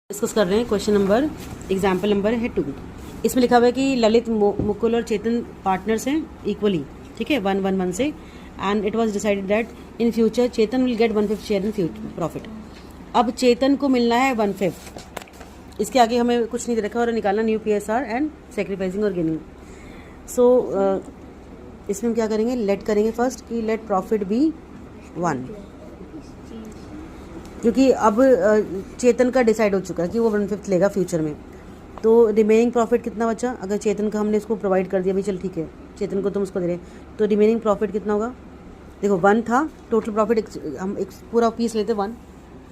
Discuss कर रहे हैं क्वेश्चन नंबर एग्जाम्पल नंबर है 2। इसमें लिखा हुआ है कि ललित मुकुल और चेतन पार्टनर्स हैं इक्वली, ठीक है, 1-1-1 से, and it was decided that in future Chetan will get 1/5 share in profit. अब चेतन को मिलना है 1/5, इसके आगे हमें कुछ नहीं दे रखा और निकालना न्यू PSR एंड सेक्रीफाइसिंग और गेनिंग। सो इसमें हम क्या करेंगे, लेट करेंगे फर्स्ट कि लेट प्रॉफिट बी 1, क्योंकि अब चेतन का डिसाइड हो चुका है कि वो 1/5 लेगा फ्यूचर में। तो रिमेनिंग प्रॉफिट कितना बचा, अगर चेतन का हमने इसको प्रोवाइड कर दिया, भाई चल ठीक है चेतन को तुम उसको दे रहे, तो रिमेनिंग प्रॉफिट कितना होगा। देखो 1 था टोटल प्रॉफिट, हम एक पूरा पीस लेते 1,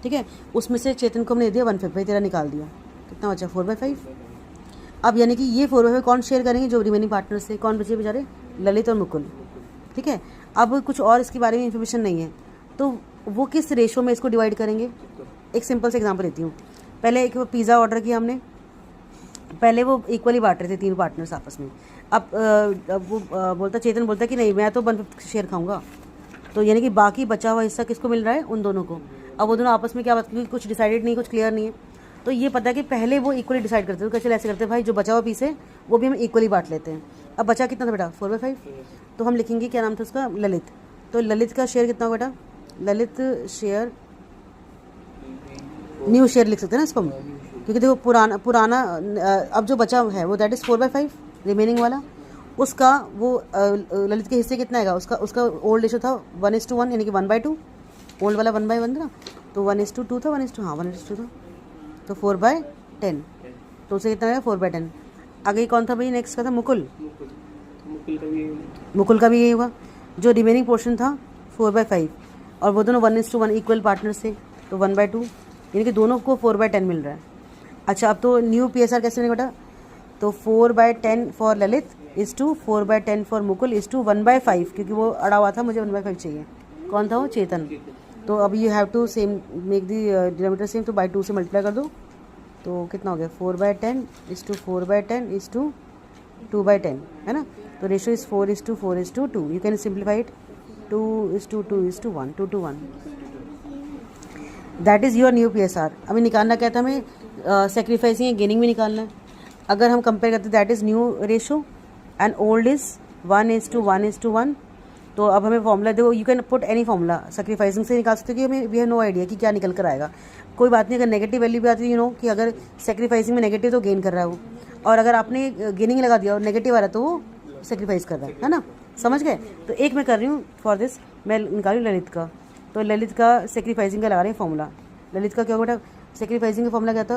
ठीक है, उसमें से चेतन को हमने दे दिया 1/5, भाई तेरा निकाल दिया, कितना बचा 4/5। अब यानी कि ये 4/5 कौन शेयर करेंगे, जो रिमेनिंग पार्टनर से कौन बचे बेचारे, ललित और मुकुल, ठीक है। अब कुछ और इसके बारे में इन्फॉर्मेशन नहीं है, तो वो किस रेशो में इसको डिवाइड करेंगे। एक सिंपल से एग्जांपल देती हूँ। पहले एक पिज़्ज़ा ऑर्डर किया हमने, पहले वो इक्वली बांट रहे थे 3 पार्टनर्स आपस में। अब वो बोलता, चेतन बोलता कि नहीं मैं तो 1/5 शेयर खाऊंगा, तो यानी कि बाकी बचा हुआ हिस्सा किसको मिल रहा है, उन दोनों को। अब वो दोनों आपस में क्या बात, क्योंकि कुछ डिसाइडेड नहीं, कुछ क्लियर नहीं है, तो ये पता है कि पहले वो इक्वली डिसाइड करते थे, तो चल ऐसे करते हैं भाई जो बचा हुआ पीस है वो भी हम इक्वली बांट लेते हैं। अब बचा कितना था बेटा 4/5, तो हम लिखेंगे क्या नाम था उसका, ललित। तो ललित का शेयर कितना होगा बेटा, ललित शेयर, न्यू शेयर लिख सकते हैं ना इसको हम, क्योंकि देखो पुराना अब जो बचा है वो दैट इज़ 4/5 रिमेनिंग वाला, उसका वो ललित के हिस्से कितना आएगा, उसका ओल्ड रेशो था 1:1, यानी कि 1/2, ओल्ड वाला 1/1 था ना, तो 1:2 था, 1:2 था, तो 4/10, तो उसे कितना आएगा 4/10। आगे कौन था भाई, नेक्स्ट का था मुकुल, मुकुल का भी यही होगा, जो रिमेनिंग पोर्शन था 4/5, और वो दोनों 1:1 इक्वल पार्टनर्स थे, तो 1/2, यानी कि दोनों को 4/10 मिल रहा है। अच्छा, अब तो न्यू PSR कैसे बनेगा बेटा, तो 4/10 for Lalit is to 4/10 for Mukul is to 1/5, क्योंकि वो अड़ा हुआ था, मुझे 1/5 चाहिए। कौन था वो, चेतन। तो अब you have to same make the denominator same, तो बाई 2 से मल्टीप्लाई कर दो, तो कितना हो गया 4/10 इज़ टू 4/10 इज़ टू 2/10, है ना। तो ratio is 4:4:2, you can simplify it, 2:2:1, 2:1, that is your new PSR। अभी निकालना क्या था हमें, सेक्रीफाइसिंग या गेनिंग में निकालना है। अगर हम कंपेयर करते that is new ratio and old is 1:1:1, तो अब हमें फॉर्मूला देखो, you can put any formula, sacrificing से निकाल सकते हो कि हमें वी हैव नो आइडिया कि क्या निकल कर आएगा, कोई बात नहीं। अगर नेगेटिव वैल्यू भी आती है, यू नो कि अगर सेक्रीफाइसिंग में नेगेटिव तो गेन कर रहा है वो, और अगर आपने गेनिंग लगा दिया और नेगेटिव आ रहा है तो वो सेक्रीफाइस कर रहा है ना, समझ गए। तो एक मैं कर रही हूँ फॉर दिस, मैं निकाली ललित का, तो ललित का सेक्रीफाइसिंग का लगा रही है फॉर्मूला। ललित का क्या बेटा, सेक्रीफाइसिंग का फॉर्मूला क्या था,